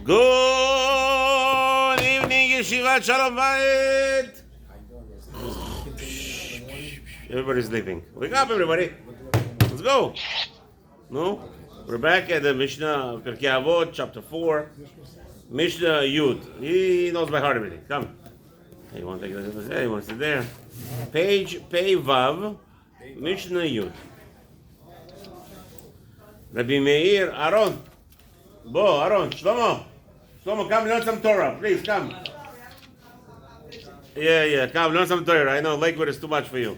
Good evening, Yeshiva Shalom Bayit. Everybody's sleeping. Wake up, everybody. Let's go. No? We're back at the Mishnah, Pirkey Avoth, chapter 4. Mishnah Yud. He knows by heart everything. Come. Hey, you want to take this? Hey, you want to sit there? Page Pei Vav, Mishnah Yud. Rabbi Meir, Aaron. Bo, Aaron, Shlomo, come learn some Torah, please, come. Yeah, come learn some Torah. I know Lakewood is too much for you.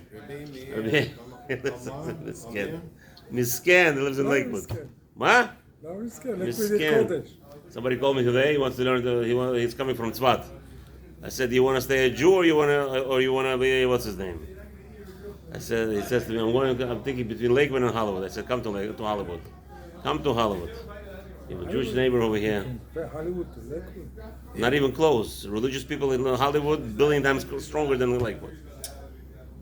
Misken lives in Lakewood. What? Misken. Somebody called me today. He wants to learn. He's coming from Tzvat. I said, "Do you want to stay a Jew or you want to be what's his name?" I said, he says to me, I'm thinking between Lakewood and Hollywood. I said, come to Hollywood. Come to Hollywood. You have a Jewish neighbor over here. Hollywood to Lakewood? Not even close. Religious people in Hollywood, a billion times stronger than Lakewood.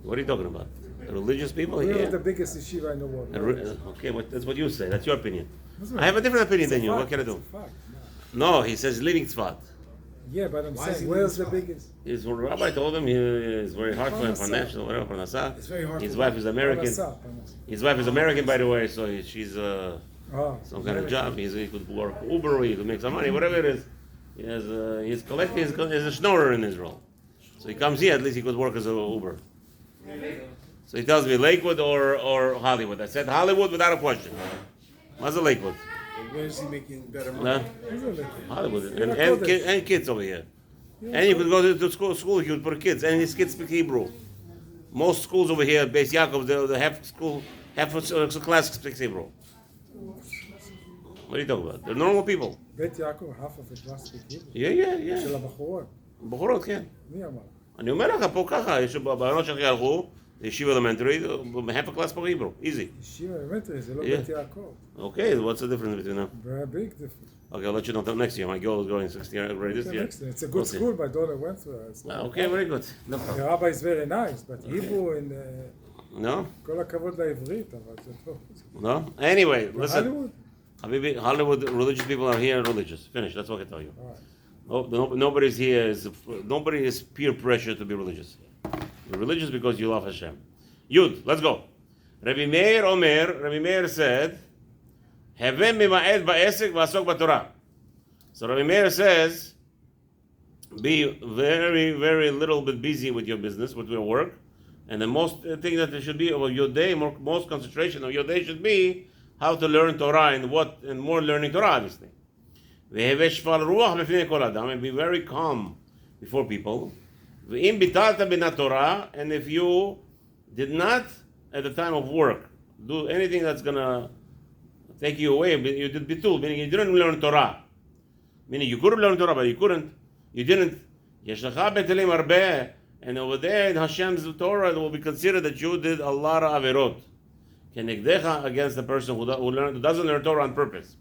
What are you talking about? Religious people here? We're the biggest yeshiva in the world. Okay, that's what you say. That's your opinion. I have a different opinion than you. What can I do? No, he says living spot. Yeah, but I'm saying, where's the biggest? His rabbi told him it's very hard for him, financial, whatever, for Nasa. It's very hard. His wife is American. His wife is American, by the way, so she's some kind of job. He could work Uber, he could make some money, whatever it is. He has he's collecting. He's a schnorrer in Israel, so he comes here. At least he could work as an Uber. So he tells me Lakewood or Hollywood. I said Hollywood without a question. What's the Lakewood? Where is he making better money? Hollywood and kids over here. And you could go to school. You could put kids, and his kids speak Hebrew. Most schools over here, Beis Yaakov, the half of class speaks Hebrew. What are you talking about? They're normal people. בית יעקב, half of the class speak Hebrew. Yeah. של הבחורות. בחורות, כן. מי אמר? אני אומר לך, פה ככה, יש בנות שלך הלכו, ישיבה אלמנטרי, half a class for Hebrew, easy. ישיבה אלמנטרי, זה לא בית יעקב. Okay, what's the difference between them? Very big difference. Okay, I'll let you know next year. My girl is going 6th year grade this year. It's a good school, my daughter went through it. Okay, very good. No The problem. rabbi is very nice, but Hebrew and... No? כל הכבוד לעברית, אבל זה טוב. No? Anyway, listen. Hollywood? Habibi, Hollywood, religious people are here, religious. Finish, that's what I can tell you. Right. Nobody's here, nobody is peer pressure to be religious. You're religious because you love Hashem. Yud, let's go. Rabbi Meir said, Havem mima'ed ba'esek v'asok b'torah. So Rabbi Meir says, be very, very little bit busy with your business, with your work, and the most thing that there should be of your day, most concentration of your day should be how to learn Torah and more learning Torah, obviously. And be very calm before people. And if you did not, at the time of work, do anything that's going to take you away, you did bitul, meaning you didn't learn Torah. Meaning you could have learned Torah, but you couldn't. You didn't. And over there in Hashem's Torah, it will be considered that you did a lot of averot. Against the person who doesn't learn Torah on purpose.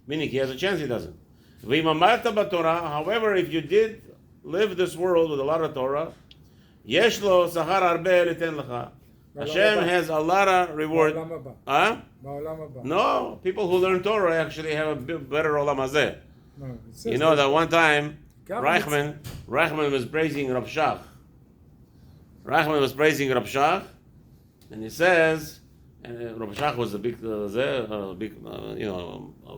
Meaning he has a chance he doesn't. However, if you did live this world with a lot of Torah, Hashem has a lot of reward. Huh? No, people who learn Torah actually have a better olam hazeh. You know that one time Reichman was praising Rav Shach. And he says, and Rav Shach was a big, Ponovich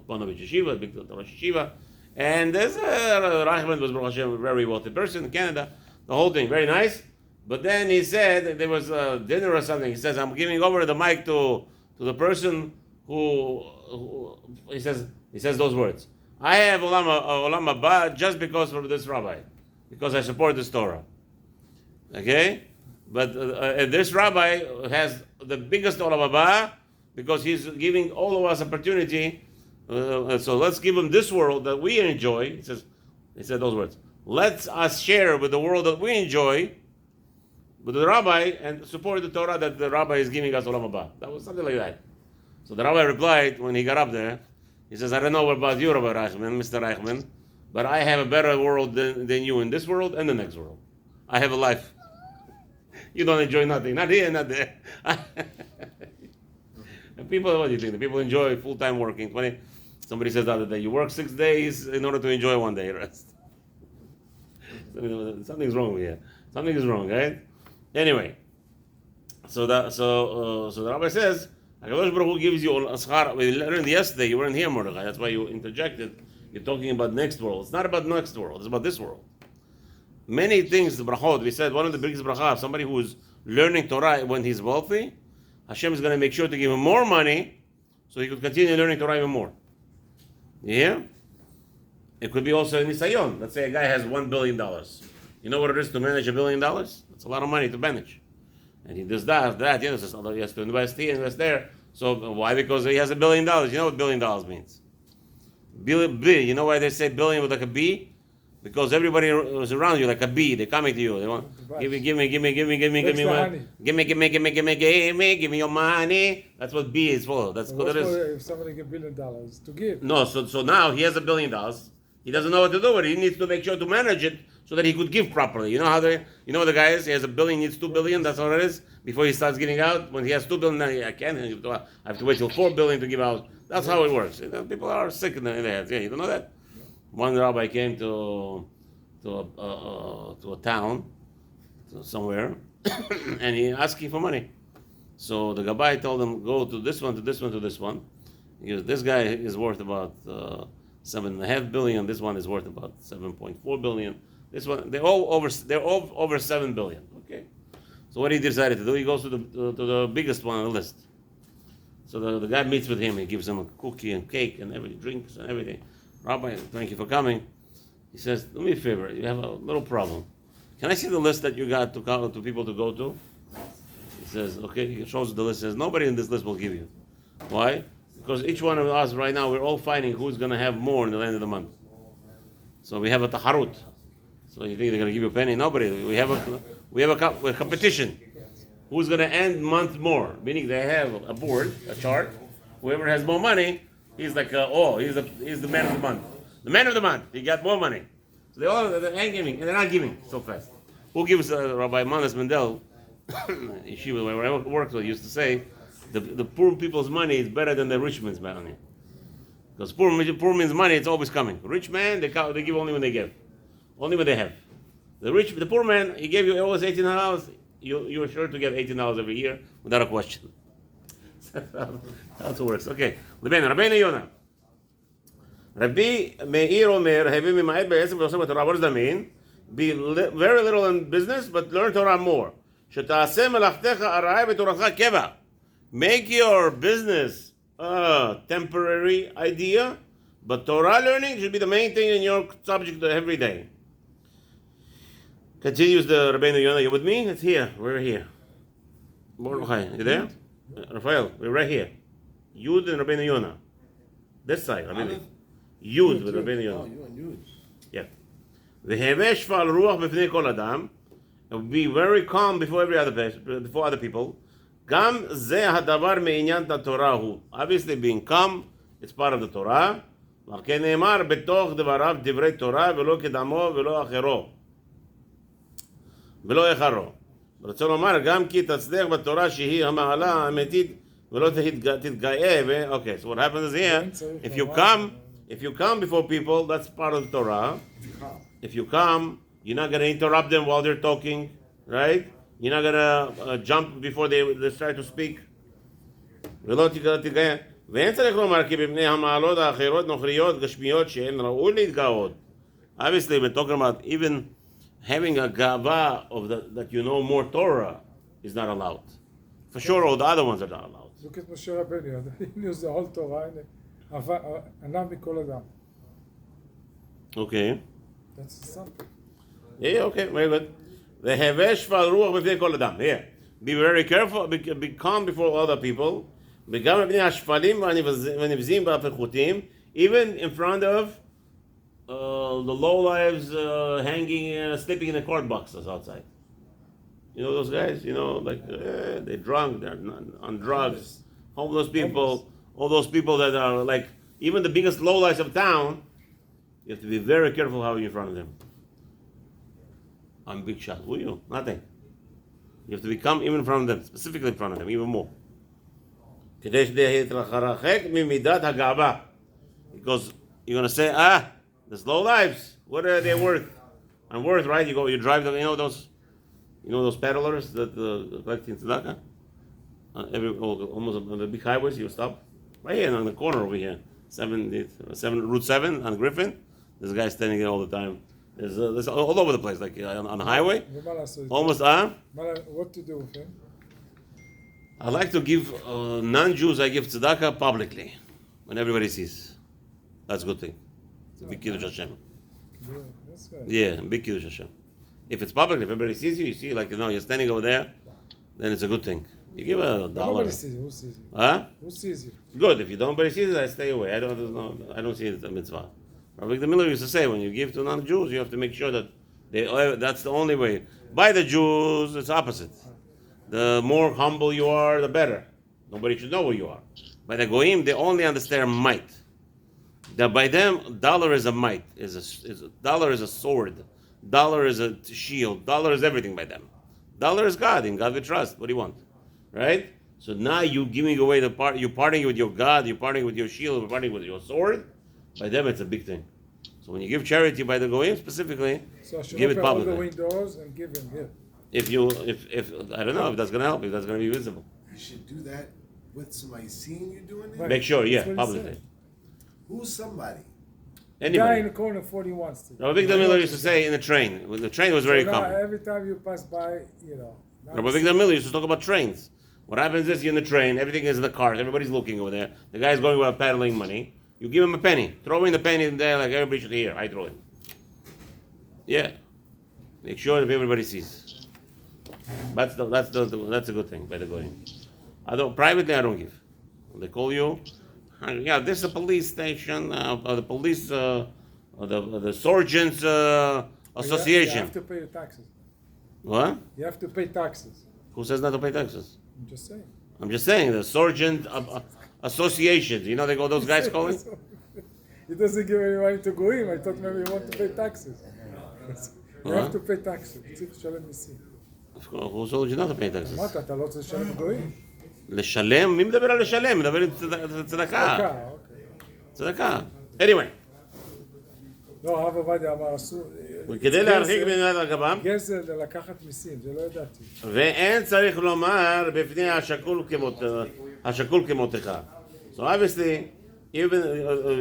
Yeshiva, big Torah Yeshiva, and there's Reichman was Baruch Hashem, a very wealthy person in Canada, the whole thing, very nice. But then he said, there was a dinner or something, he says, I'm giving over the mic to the person who he says those words. I have Olam Haba just because of this rabbi, because I support this Torah. Okay? But this rabbi has the biggest Olam Haba because he's giving all of us opportunity. So let's give him this world that we enjoy. He said those words. Let us share with the world that we enjoy with the rabbi and support the Torah that the rabbi is giving us Olam Haba. That was something like that. So the rabbi replied when he got up there, he says, I don't know about you, Rabbi Reichman, Mr. Reichman, but I have a better world than you in this world and the next world. I have a life. You don't enjoy nothing. Not here, not there. And people, what do you think? The people enjoy full-time working, Somebody says the other day, you work 6 days in order to enjoy 1 day rest. Something's wrong here. Something is wrong, right? Anyway, so the rabbi says, HaKadosh Baruch Hu gives you a schar. We learned yesterday, you weren't here, Mordechai, that's why you interjected. You're talking about next world. It's not about next world, it's about this world. Many things, the brachot, we said one of the biggest brachot, somebody who is learning Torah when he's wealthy, Hashem is going to make sure to give him more money so he could continue learning Torah even more. Yeah? It could be also a nisayon. Let's say a guy has $1 billion. You know what it is to manage $1 billion? It's a lot of money to manage. And he does that, he has to invest here, invest there. So why? Because he has $1 billion. You know what $1 billion means? You know why they say billion with like a B? Because everybody was around you like a bee. They're coming to you. They want give me your money. That's what B is for. That's what it is. If somebody get $1 billion to give. No, so now he has $1 billion. He doesn't know what to do with it. He needs to make sure to manage it so that he could give properly. You know how the guy is? He has $1 billion, needs $2 billion. That's all it is. Before he starts giving out, when he has $2 billion, now I can't. I have to wait till $4 billion to give out. That's how it works. People are sick in their heads. Yeah, you don't know that. One rabbi came to a town, somewhere, and he asking for money. So the Gabbai told him, go to this one, to this one, to this one. He goes, this guy is worth about 7.5 billion. This one is worth about 7.4 billion. This one, they're all over 7 billion. Okay. So what he decided to do, he goes to the biggest one on the list. So the guy meets with him. He gives him a cookie and cake and everything, drinks and everything. Rabbi, thank you for coming. He says, do me a favor, you have a little problem. Can I see the list that you got to people to go to? He says, okay, he shows the list, says, nobody in this list will give you. Why? Because each one of us right now, we're all fighting who's going to have more in the end of the month. So we have a taharut. So you think they're going to give you a penny? Nobody. We have a competition. Who's going to end month more? Meaning they have a board, a chart. Whoever has more money, he's like, he's the man of the month. The man of the month, he got more money. So they're giving, and they're not giving so fast. Who gives Rabbi Manas Mendel, yeshiva where I worked with, used to say, the poor people's money is better than the rich man's money. Because poor means money, it's always coming. Rich man, they give only when they give. Only when they have. The poor man, he gave you always $18. You're sure to get $18 every year without a question. That's how it works. Okay. Rabeinu Yonah. Rabbi Meir Omer, what does that mean? Be very little in business, but learn Torah more. Make your business a temporary idea, but Torah learning should be the main thing in your subject every day. Continues the Rabeinu Yonah. You with me? It's here. We're here. Mordechai, you there? Raphael, we're right here. Yud and Rabeinu Yonah. This side, Rabeinu. Yud with Rabeinu Yonah. Yeah. V'heveh shval ruach b'fnei kol adam. And be very calm before other people. Gam zeh hadavar me'inyan Torah hu. Obviously, being calm, it's part of the Torah. V'alken ne'emar betoch devarav divrei Torah v'lo kedamo v'lo achero. ולא יחרו. רוצה לומר, גם כי תצליח בתורה שהיא המעלה האמיתית ולא תתגאה. Okay, so what happens is here, if you come before people, that's part of the Torah. If you come, you're not going to interrupt them while they're talking, right? You're not going to jump before they start to speak. ולא תתגאה. ואין צריך לומר כי בפני המעלות האחרות נוכריות גשמיות שהן ראוי להתגאות. Obviously, we're talking about even having a gava of that you know more Torah is not allowed. For sure, all the other ones are not allowed. Look at Moshe Rabbeinu. He knew the whole Torah. Anam mikol adam. Okay. That's something. Yeah, okay, very good. V'heveh shval ruach b'fnei kol adam. Here, be very careful, be calm before other people. V'gam b'nei hashfalim v'nivzim v'apechutim, even in front of the lowlives hanging, sleeping in the court boxes outside. You know those guys? You know, like they're drunk, they're on drugs, homeless people, all those people that are like, even the biggest lowlives of town, you have to be very careful how you're in front of them. I'm big shot. Who are you? Nothing. You have to become even in front of them, specifically in front of them, even more. Because you're gonna say, there's low lives. What are they worth? I'm worth, right? You drive them. You know those peddlers that collecting tzedakah. Almost on the big highways, you stop right here on the corner over here, 7 Route 7 on Griffin. There's a guy standing there all the time. There's all over the place, like on the highway. Almost, What to do with him? I like to give non-Jews. I give tzedakah publicly, when everybody sees. That's a good thing. It's a big kiddush Hashem. Yeah, that's right. Yeah, big kiddush Hashem. If it's public, if everybody sees you, you see, like you're standing over there, then it's a good thing. You give $1. Nobody sees you. Who sees you? Huh? Who sees you? Good. If nobody sees it, I stay away. I don't see it as a mitzvah. Rabbi Miller used to say, when you give to non-Jews, you have to make sure that that's the only way. By the Jews, it's opposite. The more humble you are, the better. Nobody should know who you are. By the Goyim, they only understand might. That by them, dollar is a might. Dollar is a sword. Dollar is a shield. Dollar is everything by them. Dollar is God. In God we trust. What do you want? Right? So now you're giving away you're parting with your God, you're parting with your shield, you're parting with your sword. By them, it's a big thing. So when you give charity by the Goyim specifically, So I should give it open all publicly. the windows and give him here. If I don't know if that's gonna help, if that's gonna be visible. You should do that with somebody seeing you doing it. Right. Make sure, That's what he publicly. said. Who's somebody? Guy in Anybody. the corner 41 Street. Rabbi Victor Miller used to say in the train. When the train was very So now, common. every time you pass by, now Rabbi Victor Miller used to talk about trains. What happens is you're in the train, everything is in the cars, everybody's looking over there. The guy's going without peddling money. You give him a penny. Throw in the penny in there like everybody should hear. I throw it. Yeah. Make sure that everybody sees. That's a good thing by the Goyim. Privately I don't give. When they call you, this is a police station, the police, the Sergeants Association. You have to pay your taxes. What? You have to pay taxes. Who says not to pay taxes? I'm just saying. The Sergeant Associations. You know they go those guys calling? He doesn't give any money to Goyim. I thought maybe you want to pay taxes. You have to pay taxes. צריך לשלם מיסים. Who told you not to pay taxes? אמרת, אתה לא צריך לשלם גויים. לשלם? מי מדבר על לשלם? מדבר על צדקה. צדקה. Anyway. לא, הרב עובדיה אמר, אסור... וכדי להרחיק במידת הגבם, גזל זה לקחת מיסים, זה לא ידעתי. ואין צריך לומר בפני השקול כמותך. So obviously, even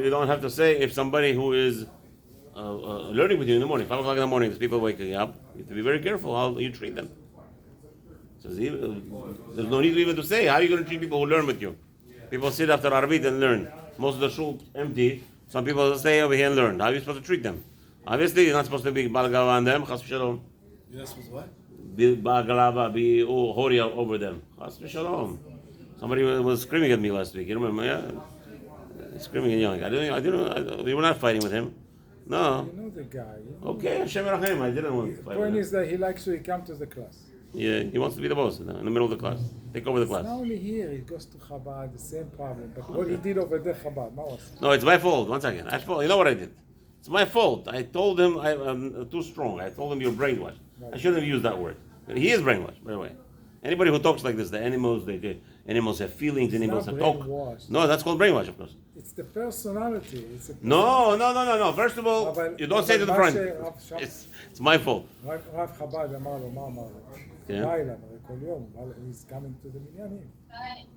you don't have to say if somebody who is learning with you in the morning, 5 o'clock in the morning, there's people waking up, you have to be very careful how you treat them. So there's no need even to say, how are you going to treat people who learn with you? People sit after Arvit and learn. Most of the shul empty. Some people stay over here and learn. How are you supposed to treat them? Obviously, you're not supposed to be balgava on them. Chas v'shalom. You're not supposed to what? Be balgava, be hori over them. Chas v'shalom. Somebody was screaming at me last week. You remember? Yeah, screaming and yelling. We were not fighting with him. No. You know the guy. Okay, Hashem Erachem. I didn't want to The fight point with is that he likes to come to the class. Yeah, he wants to be the boss in the middle of the class. Take over the class. Not only here, he goes to Chabad, the same problem. But what he did over there, Chabad, מה הוא עשה? No, it's my fault. One second. You know what I did? It's my fault. I told him I'm too strong. I told him you're brainwashed. I shouldn't have used that word. He is brainwashed, by the way. Anybody who talks like this, the animals, animals have feelings, animals have talk. Brainwashed. No, that's called brainwash, of course. It's the personality. No. First of all, you don't say to the front. It's my fault. רב חב"ד אמר לו, מה אמר לו? כן. בא אליו, הרי כל יום, he's coming to the מניינים. זה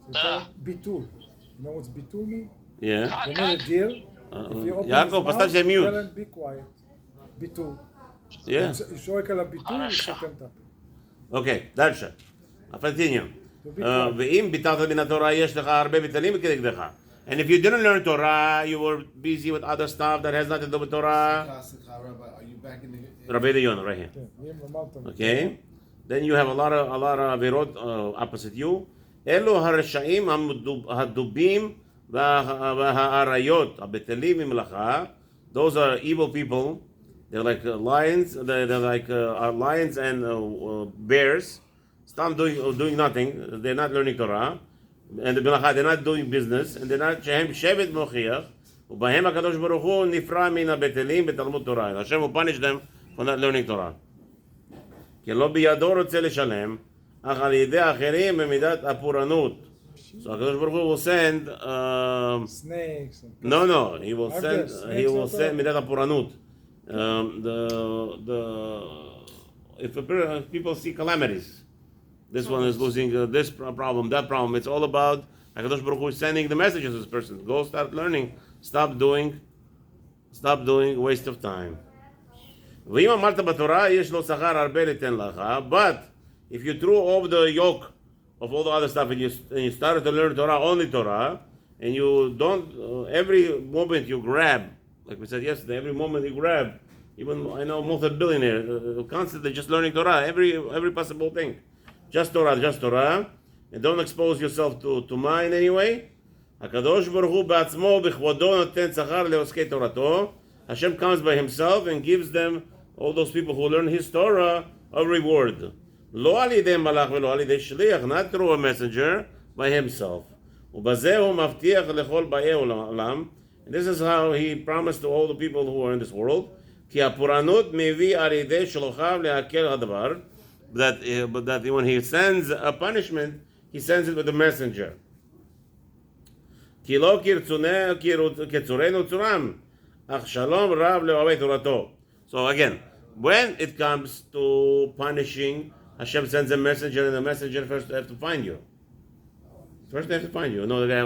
נקרא ביטול. You know what's ביטול mean? Yeah. You know the deal? If you open יעקב, his פסטה mouth, שזה tell מיוט. him, be quiet. ביטול. Yeah. הוא שורק על הביטול, הוא סותם את הפה. Okay, דרשה. Continue. ואם ביטלת מן התורה, יש לך הרבה ביטלים כנגדך. And if you didn't learn Torah, you were busy with other stuff that has nothing to do with Torah. Are you back in the... Rabeinu Yonah, right here. כן, מי אמרת לו? Okay? Then you have a lot of avirot opposite you. אלו הרשעים הדובים והאריות הבטלים ממלאכה. Those are evil people. They're like lions. They're like lions and bears. Stop doing nothing. They're not learning Torah. And they're not doing business. And they're not שהם שבט מוכיח. ובהם הקדוש ברוך הוא נפרע מן הבטלים בתלמוד תורה. Hashem will punish them for not learning Torah. כי לא בידו רוצה לשלם, אך על ידי אחרים במידת הפורענות So HaKadosh Baruch Hu will send. Snakes. And No. He will Are send. there snakes He will out send there? Midat HaPuranut. If people see calamities, this one is losing this problem, that problem. It's all about HaKadosh Baruch Hu is sending the messages to this person. Go start learning. Stop doing waste of time. ואם אמרת בתורה, יש לו שכר הרבה ליתן לך, but if you threw off the yoke of all the other stuff and you started to learn only Torah, and you don't, every moment you grab, like we said yesterday, every moment you grab, even I know multi-billionaire, constantly just learning Torah, every possible thing. Just Torah, and don't expose yourself to mind anyway. הקדוש ברוך הוא בעצמו בכבודו נותן שכר לעוסקי תורתו. Hashem comes by himself and gives them, all those people who learn his Torah, a reward. לא על ידי מלאך ולא על ידי שליח, not through a messenger, by himself. ובזה הוא מבטיח לכל באי עולם. And this is how he promised to all the people who are in this world. כי הפורענות מביא על ידי שלוחיו להקל הדבר. But that when he sends a punishment, he sends it with a messenger. כי לא כצורנו צורם, אך שלום רב לאוהבי תורתו. So again, when it comes to punishing, Hashem sends a messenger, and the messenger first have to find you. First they have to find you. No, the guy,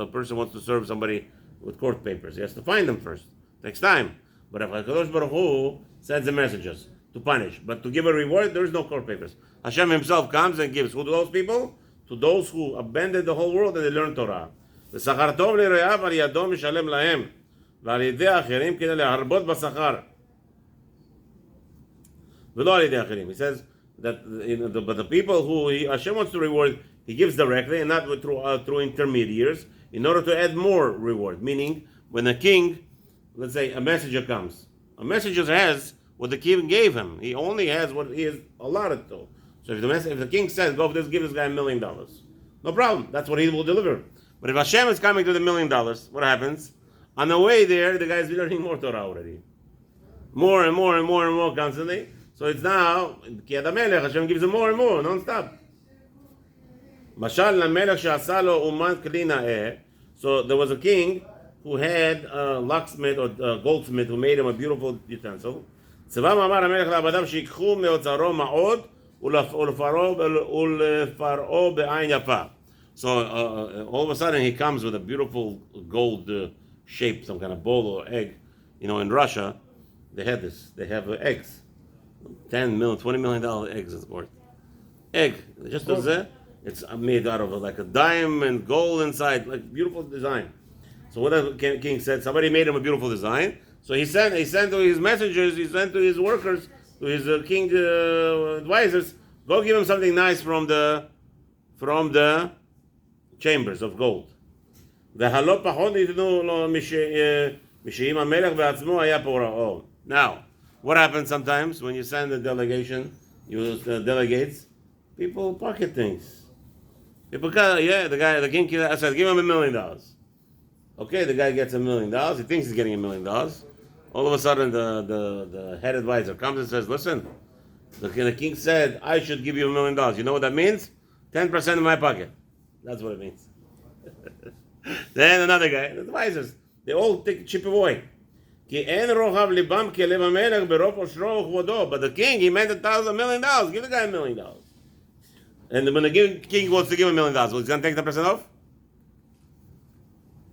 a person wants to serve somebody with court papers. He has to find them first. Takes time. But if HaKadosh Baruch Hu sends the messengers to punish, but to give a reward, there is no court papers. Hashem himself comes and gives. Who to those people? To those who abandoned the whole world and they learn Torah. ושכר טוב לרעיו על ידו משלם להם, ועל ידי האחרים כדי להרבות בשכר. ולא על ידי האחרים. He says that but the people who Hashem wants to reward, he gives directly and not through intermediaries in order to add more reward. Meaning, when a king, let's say a messenger comes, a messenger has what the king gave him. He only has what he is allotted to. So if the king says, go for this, give this guy $1 million. No problem. That's what he will deliver. But if Hashem is coming to the $1 million, what happens? On the way there, the guy is learning more Torah already. More and more constantly. So it's now, Ki Ad HaMelech, Hashem gives him more and more, non-stop. משל למלך שעשה לו אומן כלי נאה. So there was a king who had a locksmith or a goldsmith who made him a beautiful utensil. צבא מאמר המלך לעבדיו שיקחו מאוצרו מעוד ולפרעו בעין יפה. So all of a sudden he comes with a beautiful gold shape, some kind of bowl or egg. You know, in Russia, they have this. They have eggs. $10 million, $20 million eggs is worth. Egg. Just as it's made out of like a diamond, gold inside, like beautiful design. So what the king said, somebody made him a beautiful design. So he sent to his messengers, he sent to his workers, to his king advisors, go give him something nice from the chambers of gold. והלא פחות ניתנו לו משאם המלך בעצמו היה פורעו. Now, what happens sometimes when you send a delegation, delegates, people pocket things. People the king says, give him $1 million. Okay, the guy gets $1 million. He thinks he's getting $1 million. All of a sudden, the head advisor comes and says, listen, the king said, I should give you $1 million. You know what that means? 10% in my pocket. That's what it means. Then another guy, the advisors, they all chip away. But the king, he meant $1 million. Give the guy $1 million. And when the king wants to give $1 million, well, he's going to take the percent off?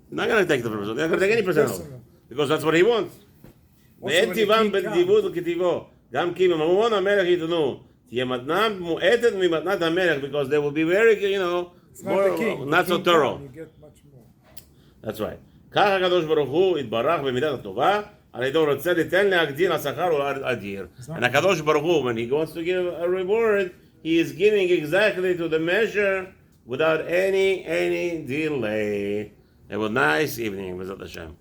He's not going to take the percent off. He's not going to take any percent off. Because that's what he wants. גם כי בממון המלך ייתנו, תהיה מתנה מועטת ממתנת המלך, because they will be very, more, not so thorough. That's right. כך הקדוש ברוך הוא יתברך במידת הטובה, על ידי הוא רוצה ליתן להגדיל השכר הוא אדיר. And הקדוש ברוך הוא, when he wants to give a reward, he is giving exactly to the measure without any delay. Have a nice evening, B'ezrat Hashem.